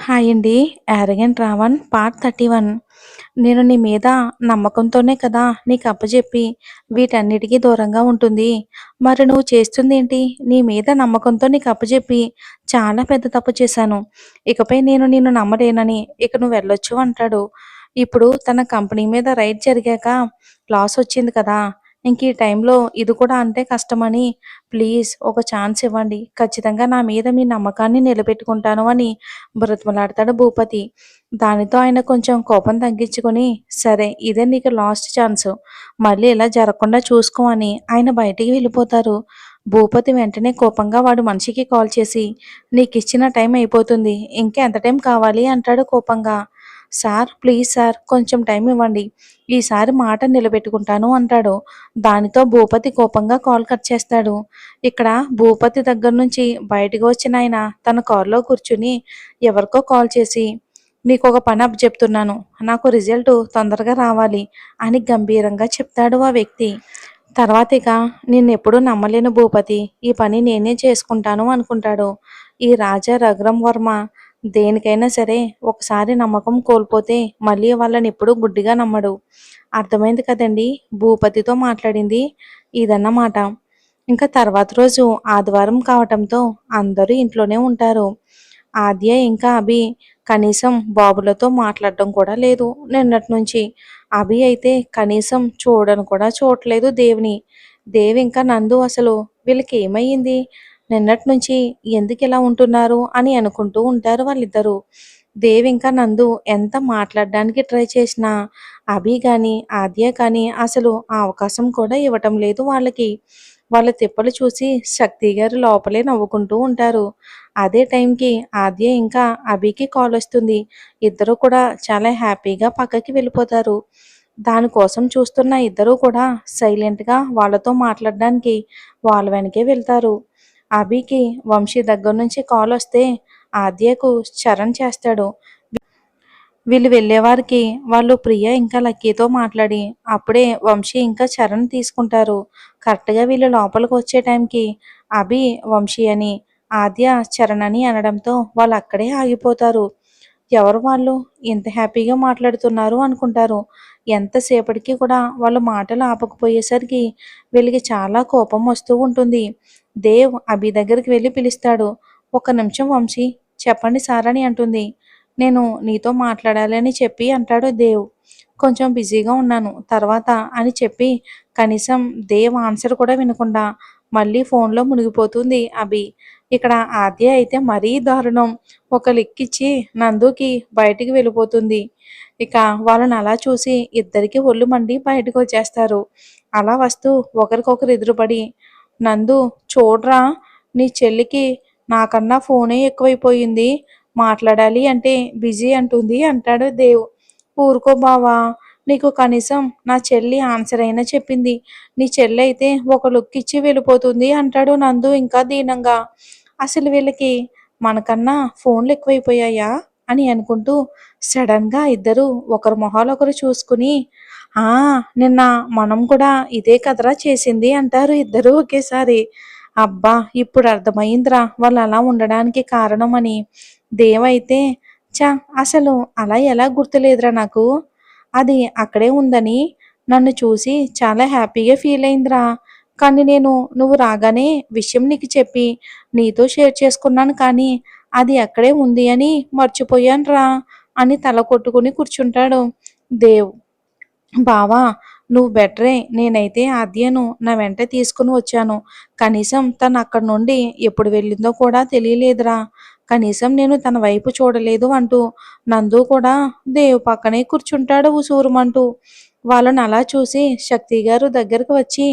Hi అండి. 'Arrogant Ravan' part 31. నేను నీ మీద నమ్మకంతోనే కదా నీకు అప్పజెప్పి వీటన్నిటికీ దూరంగా ఉంటుంది. మరి నువ్వు చేస్తుందేంటి? నీ మీద నమ్మకంతో నీకు అప్పజెప్పి చాలా పెద్ద తప్పు చేశాను. ఇకపై నేను నిన్ను నమ్మలేనని ఇక నువ్వు వెళ్ళొచ్చు అంటాడు. ఇప్పుడు తన కంపెనీ మీద రైడ్ జరిగాక లాస్ వచ్చింది కదా! ఇంక ఈ టైంలో ఇది కూడా అంటే కష్టమని ప్లీజ్ ఒక ఛాన్స్ ఇవ్వండి. ఖచ్చితంగా నా మీద మీ నమ్మకాన్ని నిలబెట్టుకుంటాను అని బ్రతిమలాడతాడు భూపతి. దానితో ఆయన కొంచెం కోపం తగ్గించుకొని, సరే ఇదే నీకు లాస్ట్ ఛాన్సు. మళ్ళీ ఇలా జరగకుండా చూసుకో అని ఆయన బయటికి వెళ్ళిపోతారు. భూపతి వెంటనే కోపంగా వాడి మనిషికి కాల్ చేసి, నీకిచ్చిన టైం అయిపోతుంది. ఇంకా ఎంత టైం కావాలి అంటాడు కోపంగా. సార్ ప్లీజ్ సార్ కొంచెం టైం ఇవ్వండి. ఈసారి మాట నిలబెట్టుకుంటాను అంటాడు. దానితో భూపతి కోపంగా కాల్ కట్ చేస్తాడు. ఇక్కడ భూపతి దగ్గర నుంచి బయటకు వచ్చిన ఆయన తన కారులో కూర్చుని ఎవరికో కాల్ చేసి, నీకొక పని అప్పచెప్తున్నాను. నాకు రిజల్ట్ తొందరగా రావాలి అని గంభీరంగా చెప్తాడు ఆ వ్యక్తి. తర్వాత ఇక నిన్నెప్పుడూ నమ్మలేను భూపతి. ఈ పని నేనే చేసుకుంటాను అనుకుంటాడు. ఈ రాజా రఘురామ్ వర్మ దేనికైనా సరే ఒకసారి నమ్మకం కోల్పోతే మళ్ళీ వాళ్ళనెప్పుడూ గుడ్డిగా నమ్మడు. అర్థమైంది కదండీ! భూపతితో మాట్లాడింది ఇదన్నమాట. ఇంకా తర్వాత రోజు ఆదివారం కావటంతో అందరూ ఇంట్లోనే ఉంటారు. ఆద్య ఇంకా అభి కనీసం బాబులతో మాట్లాడడం కూడా లేదు నిన్నటి నుంచి. అభి అయితే కనీసం చూడను కూడా చూడట్లేదు దేవ్‌ని. దేవ్ ఇంకా నందు అసలు వీళ్ళకి ఏమయ్యింది? నిన్నటి నుంచి ఎందుకిలా ఉంటున్నారు అని అనుకుంటూ ఉంటారు వాళ్ళిద్దరూ. దేవ్ ఇంకా నందు ఎంత మాట్లాడడానికి ట్రై చేసినా అభి గానీ, ఆద్య కానీ అసలు ఆ అవకాశం కూడా ఇవ్వటం లేదు వాళ్ళకి. వాళ్ళ తిప్పలు చూసి శక్తి గారు లోపలే నవ్వుకుంటూ ఉంటారు. అదే టైంకి ఆద్య ఇంకా అభికి కాల్ వస్తుంది. ఇద్దరు కూడా చాలా హ్యాపీగా పక్కకి వెళ్ళిపోతారు. దానికోసం చూస్తున్న ఇద్దరూ కూడా సైలెంట్‌గా వాళ్ళతో మాట్లాడడానికి వాళ్ళ వెనకే వెళ్తారు. అభికి వంశీ దగ్గర నుంచి కాల్ వస్తే ఆద్యకు చరణ్ చేస్తాడు. వీళ్ళు వెళ్ళేవారికి వాళ్ళు ప్రియ ఇంకా లక్కీతో మాట్లాడి అప్పుడే వంశీ ఇంకా చరణ్ తీసుకుంటారు. కరెక్ట్‌గా వీళ్ళు లోపలికి వచ్చే టైంకి అభి వంశీ అని, ఆద్య చరణ్ అని అనడంతో వాళ్ళు అక్కడే ఆగిపోతారు. ఎవరు వాళ్ళు? ఇంత హ్యాపీగా మాట్లాడుతున్నారు అనుకుంటారు. ఎంతసేపటికి కూడా వాళ్ళ మాటలు ఆపకపోయేసరికి వీళ్ళకి చాలా కోపం వస్తూ ఉంటుంది. దేవ్ అభి దగ్గరికి వెళ్ళి పిలుస్తాడు. "ఒక్క నిమిషం వంశీ, చెప్పండి సార్" అని అంటుంది. "నేను నీతో మాట్లాడాలి" అని చెప్పి అంటాడు దేవ్. "కొంచెం బిజీగా ఉన్నాను తర్వాత" అని చెప్పి కనీసం దేవ్ ఆన్సర్ కూడా వినకుండా మళ్ళీ ఫోన్లో మునిగిపోతుంది అభి. ఇక్కడ ఆద్య అయితే మరీ దారుణం. ఒక లిక్కిచ్చి నందుకి బయటికి వెళ్ళిపోతుంది. ఇక వాళ్ళని అలా చూసి ఇద్దరికి ఒళ్ళు మండి బయటకు వచ్చేస్తారు. అలా వస్తూ ఒకరికొకరు ఎదురుపడి, నందు చూడ్రా, నీ చెల్లికి నాకన్నా ఫోనే ఎక్కువైపోయింది. మాట్లాడాలి అంటే బిజీ అంటుంది అంటాడు దేవ్. ఊరుకో బావా, నీకు కనీసం నా చెల్లి ఆన్సర్ అయినా చెప్పింది. నీ చెల్లి అయితే ఒక లుక్ ఇచ్చి వెళ్ళిపోతుంది అంటాడు నందు ఇంకా దీనంగా. అసలు వీళ్ళకి మనకన్నా ఫోన్లు ఎక్కువైపోయాయా అని అనుకుంటూ సడన్గా ఇద్దరు ఒకరి మొహాలు ఒకరు చూసుకుని, ఆ నిన్న మనం కూడా ఇదే కదరా చేసింది అంటారు ఇద్దరు ఒకేసారి. అబ్బా ఇప్పుడు అర్థమైందిరా వాళ్ళు అలా ఉండడానికి కారణం అని. దేవైతే ఛ, అసలు అలా ఎలా గుర్తులేదురా నాకు. అది అక్కడే ఉందని నన్ను చూసి చాలా హ్యాపీగా ఫీల్ అయిందిరా. కానీ నేను నువ్వు రాగానే విషయం నీకు చెప్పి నీతో షేర్ చేసుకున్నాను కానీ అది అక్కడే ఉంది అని మర్చిపోయానురా అని తల కొట్టుకుని కూర్చుంటాడు దేవ్. బావా, నువ్వు బెటరే. నేనైతే ఆద్యను నా వెంట తీసుకుని వచ్చాను. కనీసం తను అక్కడి నుండి ఎప్పుడు వెళ్ళిందో కూడా తెలియలేదురా. కనీసం నేను తన వైపు చూడలేదు అంటూ నందు కూడా దేవు పక్కనే కూర్చుంటాడు ఉసూరుమంటూ. వాళ్ళని అలా చూసి శక్తి గారు దగ్గరకు వచ్చి,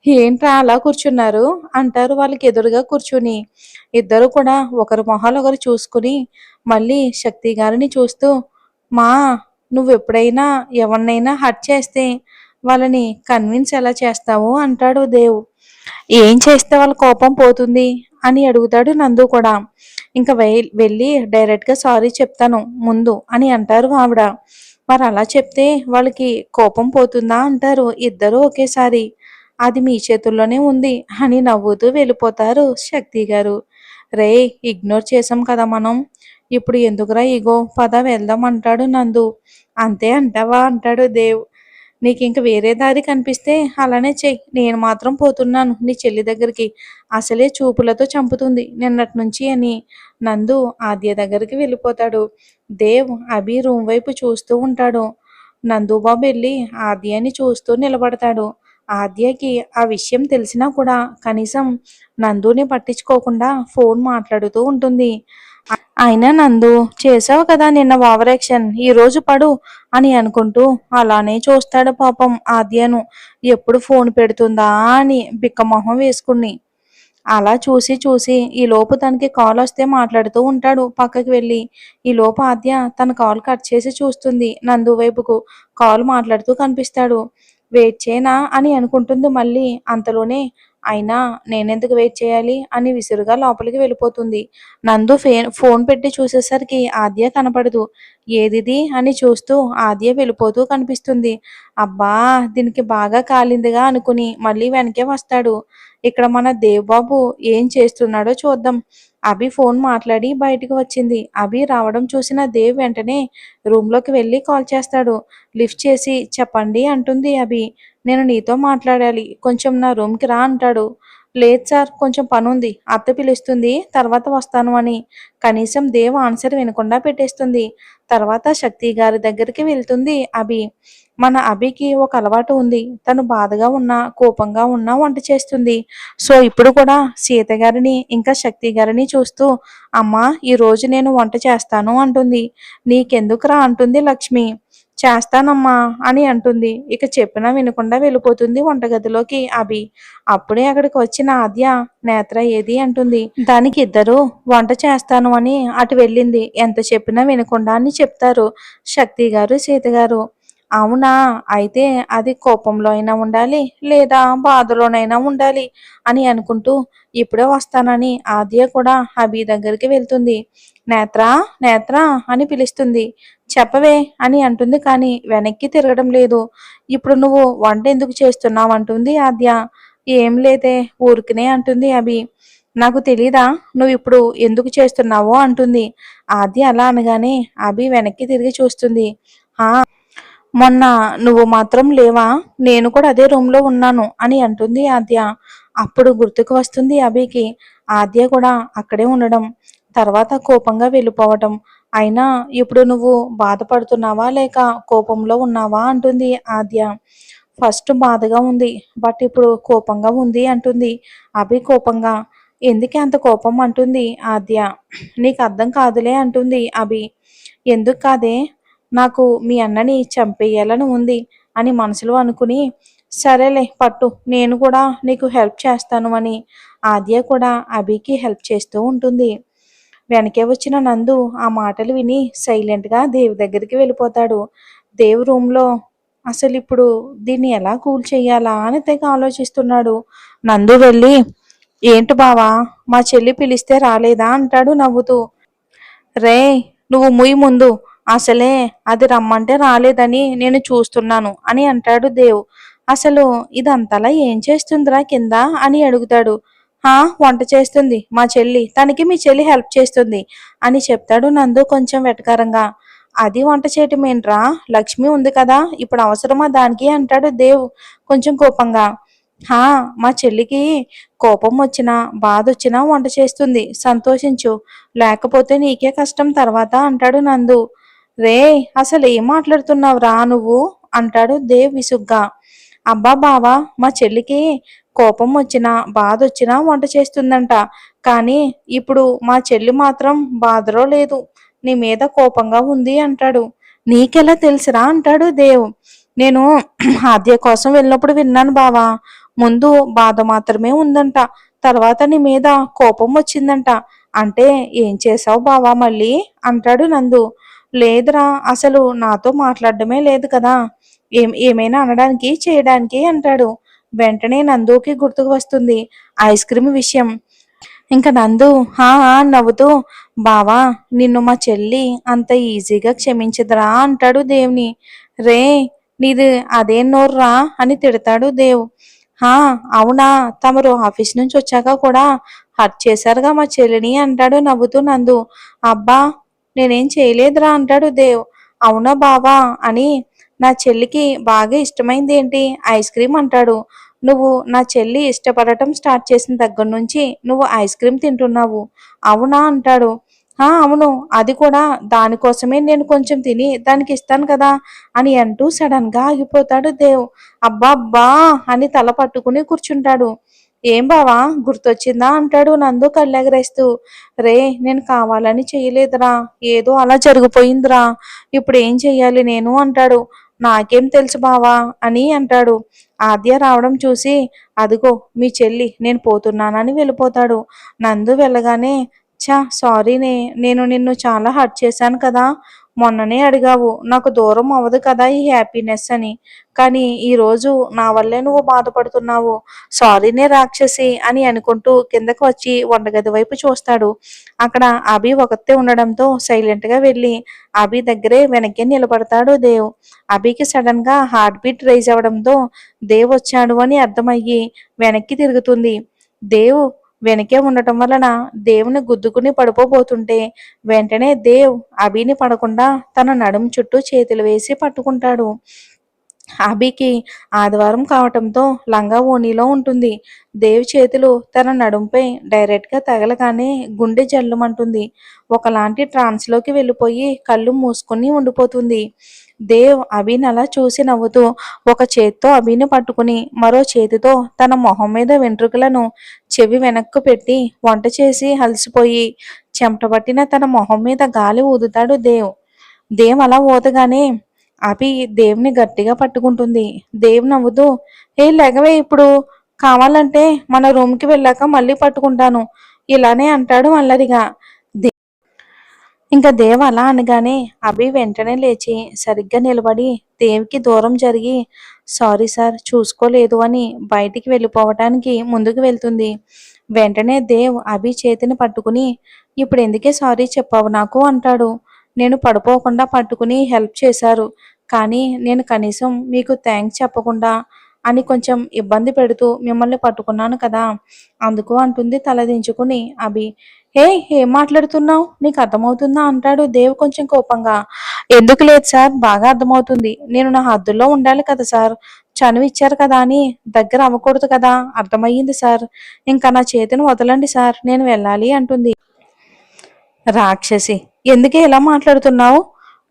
ఏంట్రా అలా కూర్చున్నారు అంటారు వాళ్ళకి ఎదురుగా కూర్చుని. ఇద్దరు కూడా ఒకరి మొహాలు ఒకరు చూసుకుని మళ్ళీ శక్తి గారిని చూస్తూ, మా నువ్వెప్పుడైనా ఎవరినైనా హర్ట్ చేస్తే వాళ్ళని కన్విన్స్ ఎలా చేస్తావు అంటాడు దేవ్. ఏం చేస్తే వాళ్ళ కోపం పోతుంది అని అడుగుతాడు నందు కూడా. ఇంకా వెళ్ళి డైరెక్ట్గా సారీ చెప్తాను ముందు అని అంటారు ఆవిడ. మరి అలా చెప్తే వాళ్ళకి కోపం పోతుందా అంటారు ఇద్దరు ఒకేసారి. అది మీ చేతుల్లోనే ఉంది అని నవ్వుతూ వెళ్ళిపోతారు శక్తి గారు. రే, ఇగ్నోర్ చేసాం కదా మనం. ఇప్పుడు ఎందుకురా ఇగో పద వెళ్దాం అంటాడు నందు. అంతే అంటావా అంటాడు దేవ్. నీకింక వేరే దారి కనిపిస్తే అలానే చెయ్యి. నేను మాత్రం పోతున్నాను నీ చెల్లి దగ్గరికి. అసలే చూపులతో చంపుతుంది నిన్నటి నుంచి అని నందు ఆద్య దగ్గరికి వెళ్ళిపోతాడు. దేవ్ అభి రూమ్ వైపు చూస్తూ ఉంటాడు. నందుబాబు వెళ్ళి ఆద్యని చూస్తూ నిలబడతాడు. ఆద్యకి ఆ విషయం తెలిసినా కూడా కనీసం నందుని పట్టించుకోకుండా ఫోన్ మాట్లాడుతూ ఉంటుంది. అయినా నందు చేసావు కదా నిన్న ఓవర్ యాక్షన్, ఈ రోజు పడు అని అనుకుంటూ అలానే చూస్తాడు పాపం ఆద్యను. ఎప్పుడు ఫోన్ పెడుతుందా అని బిక్కమొహం వేసుకుని. అలా చూసి చూసి ఈ లోపు తనకి కాల్ వస్తే మాట్లాడుతూ ఉంటాడు పక్కకి వెళ్ళి. ఈ లోపు ఆద్య తన కాల్ కట్ చేసి చూస్తుంది నందు వైపుకు. కాల్ మాట్లాడుతూ కనిపిస్తాడు. వెయిట్ చేయనా అని అనుకుంటుంది మళ్ళీ. అంతలోనే అయినా నేనెందుకు వెయిట్ చేయాలి అని విసురుగా లోపలికి వెళ్ళిపోతుంది. నందు ఫోన్ పెట్టి చూసేసరికి ఆద్య కనపడదు. ఏదిది అని చూస్తూ ఆద్య వెళ్ళిపోతూ కనిపిస్తుంది. అబ్బా దీనికి బాగా కాలిందిగా అనుకుని మళ్ళీ వెనకే వస్తాడు. ఇక్కడ మన దేవ్బాబు ఏం చేస్తున్నాడో చూద్దాం. అభి ఫోన్ మాట్లాడి బయటికి వచ్చింది. అభి రావడం చూసిన దేవ్ వెంటనే రూమ్లోకి వెళ్ళి కాల్ చేస్తాడు. లిఫ్ట్ చేసి చెప్పండి అంటుంది అభి. నేను నీతో మాట్లాడాలి, కొంచెం నా రూమ్కి రా అంటాడు. లేదు సార్ కొంచెం పనుంది, అత్త పిలుస్తుంది తర్వాత వస్తాను అని కనీసం దేవ్ ఆన్సర్ వినకుండా పెట్టేస్తుంది. తర్వాత శక్తి గారి దగ్గరికి వెళ్తుంది అభి. మన అభికి ఒక అలవాటు ఉంది. తను బాధగా ఉన్నా కోపంగా ఉన్నా వంట చేస్తుంది. సో ఇప్పుడు కూడా సీత గారిని ఇంకా శక్తి గారిని చూస్తూ అమ్మా ఈరోజు నేను వంట చేస్తాను అంటుంది. నీకెందుకురా అంటుంది లక్ష్మి. చేస్తానమ్మా అని అంటుంది. ఇక చెప్పినా వినకుండా వెళ్ళిపోతుంది వంటగదిలోకి అభి. అప్పుడే అక్కడికి వచ్చిన ఆద్య నేత్ర ఏది అంటుంది. దానికి ఇద్దరు వంట చేస్తాను అని అటు వెళ్ళింది. ఎంత చెప్పినా వినకుండా అని చెప్తారు శక్తి గారు సీత గారు. అవునా అయితే అది కోపంలో అయినా ఉండాలి లేదా బాధలోనైనా ఉండాలి అని అనుకుంటూ ఇప్పుడే వస్తానని ఆద్య కూడా అభి దగ్గరికి వెళ్తుంది. నేత్ర నేత్ర అని పిలుస్తుంది. చెప్పవే అని అంటుంది కానీ వెనక్కి తిరగడం లేదు. ఇప్పుడు నువ్వు వంట ఎందుకు చేస్తున్నావు అంటుంది ఆద్య. ఏం లేదే ఊరికనే అంటుంది అభి. నాకు తెలీదా నువ్వు ఇప్పుడు ఎందుకు చేస్తున్నావో అంటుంది. ఆద్య అలా అనగానే అభి వెనక్కి తిరిగి చూస్తుంది. హా మొన్న నువ్వు మాత్రం లేవా, నేను కూడా అదే రూమ్లో ఉన్నాను అని అంటుంది ఆద్య. అప్పుడు గుర్తుకు వస్తుంది అభికి ఆద్య కూడా అక్కడే ఉండడం, తర్వాత కోపంగా వెళ్ళిపోవటం. అయినా ఇప్పుడు నువ్వు బాధపడుతున్నావా లేక కోపంలో ఉన్నావా అంటుంది ఆద్య. ఫస్ట్ బాధగా ఉంది బట్ ఇప్పుడు కోపంగా ఉంది అంటుంది అభి కోపంగా. ఎందుకే అంత కోపం అంటుంది ఆద్య. నీకు అర్థం కాదులే అంటుంది అభి. ఎందుకు కాదే, నాకు మీ అన్నని చంపేయాలని ఉంది అని మనసులో అనుకుని సరేలే పట్టు నేను కూడా నీకు హెల్ప్ చేస్తాను అని ఆద్య కూడా అభికి హెల్ప్ చేస్తూ ఉంటుంది. వెనకే వచ్చిన నందు ఆ మాటలు విని సైలెంట్గా దేవ్ దగ్గరికి వెళ్ళిపోతాడు. దేవ్ రూమ్లో అసలు ఇప్పుడు దీన్ని ఎలా కూల్ చెయ్యాలా అని తెగ ఆలోచిస్తున్నాడు. నందు వెళ్ళి ఏంటి బావా మా చెల్లి పిలిస్తే రాలేదా అంటాడు నవ్వుతూ. రే నువ్వు ముయ్ ముందు, అసలే అది రమ్మంటే రాలేదని నేను చూస్తున్నాను అని అంటాడు దేవ్. అసలు ఇదంతలా ఏం చేస్తుందిరా కింద అని అడుగుతాడు. హా వంట చేస్తుంది మా చెల్లి, తనకి మీ చెల్లి హెల్ప్ చేస్తుంది అని చెప్తాడు నందు కొంచెం వెటకారంగా. అది వంట చేయటం ఏంట్రా, లక్ష్మి ఉంది కదా ఇప్పుడు అవసరమా దానికి అంటాడు దేవ్ కొంచెం కోపంగా. హా మా చెల్లికి కోపం వచ్చినా బాధ వచ్చినా వంట చేస్తుంది, సంతోషించు, లేకపోతే నీకే కష్టం తర్వాత అంటాడు నందు. రే అసలు ఏం మాట్లాడుతున్నావురా నువ్వు అంటాడు దేవ్ విసుగ్గా. అబ్బా బావా మా చెల్లికి కోపం వచ్చినా బాధ వచ్చినా వంట చేస్తుందంట, కానీ ఇప్పుడు మా చెల్లి మాత్రం బాధలో లేదు, నీ మీద కోపంగా ఉంది అంటాడు. నీకెలా తెలుసురా అంటాడు దేవ్. నేను ఆద్య కోసం వెళ్ళినప్పుడు విన్నాను బావా. ముందు బాధ మాత్రమే ఉందంట, తర్వాత నీ మీద కోపం వచ్చిందంట. అంటే ఏం చేసావు బావా మళ్ళీ అంటాడు నందు. లేదురా అసలు నాతో మాట్లాడడమే లేదు కదా, ఏమైనా అనడానికి చేయడానికి అంటాడు. వెంటనే నందుకి గుర్తుకు వస్తుంది ఐస్ క్రీమ్ విషయం. ఇంకా నందు హా నవ్వుతూ బావా నిన్ను మా చెల్లి అంత ఈజీగా క్షమించదురా అంటాడు దేవుని. రే నీది అదేం నోర్రా అని తిడతాడు దేవ్. హా అవునా, తమరు ఆఫీస్ నుంచి వచ్చాక కూడా హర్ట్ చేశారుగా మా చెల్లిని అంటాడు నవ్వుతూ నందు. అబ్బా నేనేం చేయలేదురా అంటాడు దేవ్. అవునా బావా అని నా చెల్లికి బాగా ఇష్టమైంది ఏంటి ఐస్ క్రీమ్ అంటాడు. నువ్వు నా చెల్లి ఇష్టపడటం స్టార్ట్ చేసిన దగ్గర నుంచి నువ్వు ఐస్ క్రీమ్ తింటున్నావు అవునా అంటాడు. ఆ అవును అది కూడా దానికోసమే నేను కొంచెం తిని దానికి ఇస్తాను కదా అని అంటూ సడన్ గా ఆగిపోతాడు దేవ్. అబ్బా అబ్బా అని తల పట్టుకుని కూర్చుంటాడు. ఏం బావా గుర్తొచ్చిందా అంటాడు నందు కళ్ళెగరేస్తూ. రే నేను కావాలని చెయ్యలేదురా ఏదో అలా జరిగిపోయిందిరా ఇప్పుడు ఏం చెయ్యాలి నేను అంటాడు. నాకేం తెలుసు బావా అని అంటాడు. ఆద్య రావడం చూసి అదిగో మీ చెల్లి నేను పోతున్నానని వెళ్ళిపోతాడు. నందు వెళ్ళగానే ఛా సారీనే నేను నిన్ను చాలా హర్ట్ చేశాను కదా మొన్ననే అడిగావు నాకు దూరం అవ్వదు కదా ఈ హ్యాపీనెస్ అని కానీ ఈరోజు నా వల్లే నువ్వు బాధపడుతున్నావు సారీనే రాక్షసి అని అనుకుంటూ కిందకు వచ్చి వంటగది వైపు చూస్తాడు. అక్కడ అభి ఒకతే ఉండడంతో సైలెంట్ గా వెళ్ళి అభి దగ్గరే వెనక్కి నిలబడతాడు దేవ్. అభికి సడన్ గా హార్ట్ బీట్ రైజ్ అవడంతో దేవ్ వచ్చాడు అని అర్థమయ్యి వెనక్కి తిరుగుతుంది. దేవ్ వెనకే ఉండటం వలన దేవుని గుద్దుకుని పడిపోబోతుంటే వెంటనే దేవ్ అభిని పడకుండా తన నడుం చుట్టూ చేతులు వేసి పట్టుకుంటాడు. అభికి ఆదివారం కావటంతో లంగా ఓణీలో ఉంటుంది. దేవ్ చేతులు తన నడుంపై డైరెక్ట్ గా తగలగానే గుండె జల్లుమంటుంది. ఒకలాంటి ట్రాన్స్ లోకి వెళ్ళిపోయి కళ్ళు మూసుకుని ఉండిపోతుంది. దేవ్ అభిని అలా చూసి నవ్వుతూ ఒక చేత్తో అభిని పట్టుకుని మరో చేతితో తన మొహం మీద వెంట్రుకలను చెవి వెనక్కు పెట్టి వంట చేసి అలసిపోయి చెమటబట్టిన తన మొహం మీద గాలి ఊదుతాడు దేవ్. దేవ్ అలా ఊదగానే అభి దేవుని గట్టిగా పట్టుకుంటుంది. దేవ్ నవ్వుతూ ఏ లెగవే ఇప్పుడు కావాలంటే మన రూమ్కి వెళ్ళాక మళ్ళీ పట్టుకుంటాను ఇలానే అంటాడు అల్లరిగా. ఇంకా దేవ్ అలా అనగానే అభి వెంటనే లేచి సరిగ్గా నిలబడి దేవ్కి దూరం జరిగి సారీ సార్ చూసుకోలేదు అని బయటికి వెళ్ళిపోవటానికి ముందుకు వెళ్తుంది. వెంటనే దేవ్ అభి చేతిని పట్టుకుని ఇప్పుడు ఎందుకే సారీ చెప్పావు నాకు అంటాడు. నేను పడిపోకుండా పట్టుకుని హెల్ప్ చేశారు కానీ నేను కనీసం మీకు థ్యాంక్స్ చెప్పకుండా అని కొంచెం ఇబ్బంది పెడుతూ మిమ్మల్ని పట్టుకున్నాను కదా అందుకు అంటుంది తలదించుకుని అభి. ఏ ఏం మాట్లాడుతున్నావు నీకు అర్థమవుతుందా అంటాడు దేవ్ కొంచెం కోపంగా. ఎందుకు లేదు సార్ బాగా అర్థమవుతుంది నేను నా హద్దుల్లో ఉండాలి కదా సార్ చనువు ఇచ్చారు కదా అని దగ్గర అవ్వకూడదు కదా అర్థమయ్యింది సార్ ఇంకా నా చేతిని వదలండి సార్ నేను వెళ్ళాలి అంటుంది. రాక్షసి ఎందుకే ఇలా మాట్లాడుతున్నావు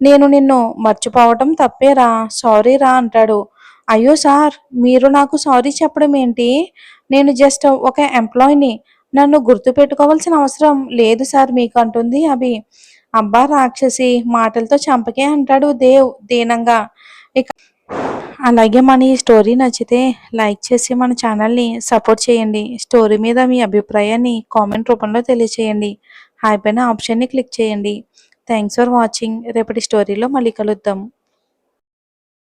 నేను నిన్ను మర్చిపోవటం తప్పేరా సారీ రా అంటాడు. అయ్యో సార్ మీరు నాకు సారీ చెప్పడం ఏంటి నేను జస్ట్ ఒక ఎంప్లాయీని నన్ను గుర్తు పెట్టుకోవాల్సిన అవసరం లేదు సార్ మీకు అంటుంది అభి. అబ్బా రాక్షసి మాటలతో చంపకే అంటాడు దేవ్ దీనంగా. ఇక అలాగే మన ఈ స్టోరీ నచ్చితే లైక్ చేసి మన ఛానల్ని సపోర్ట్ చేయండి. స్టోరీ మీద మీ అభిప్రాయాన్ని కామెంట్ రూపంలో తెలియచేయండి. హాయ్ పైన ఆప్షన్ని క్లిక్ చేయండి. Thanks for watching. రేపటి స్టోరీలో మళ్ళీ కలుద్దాం.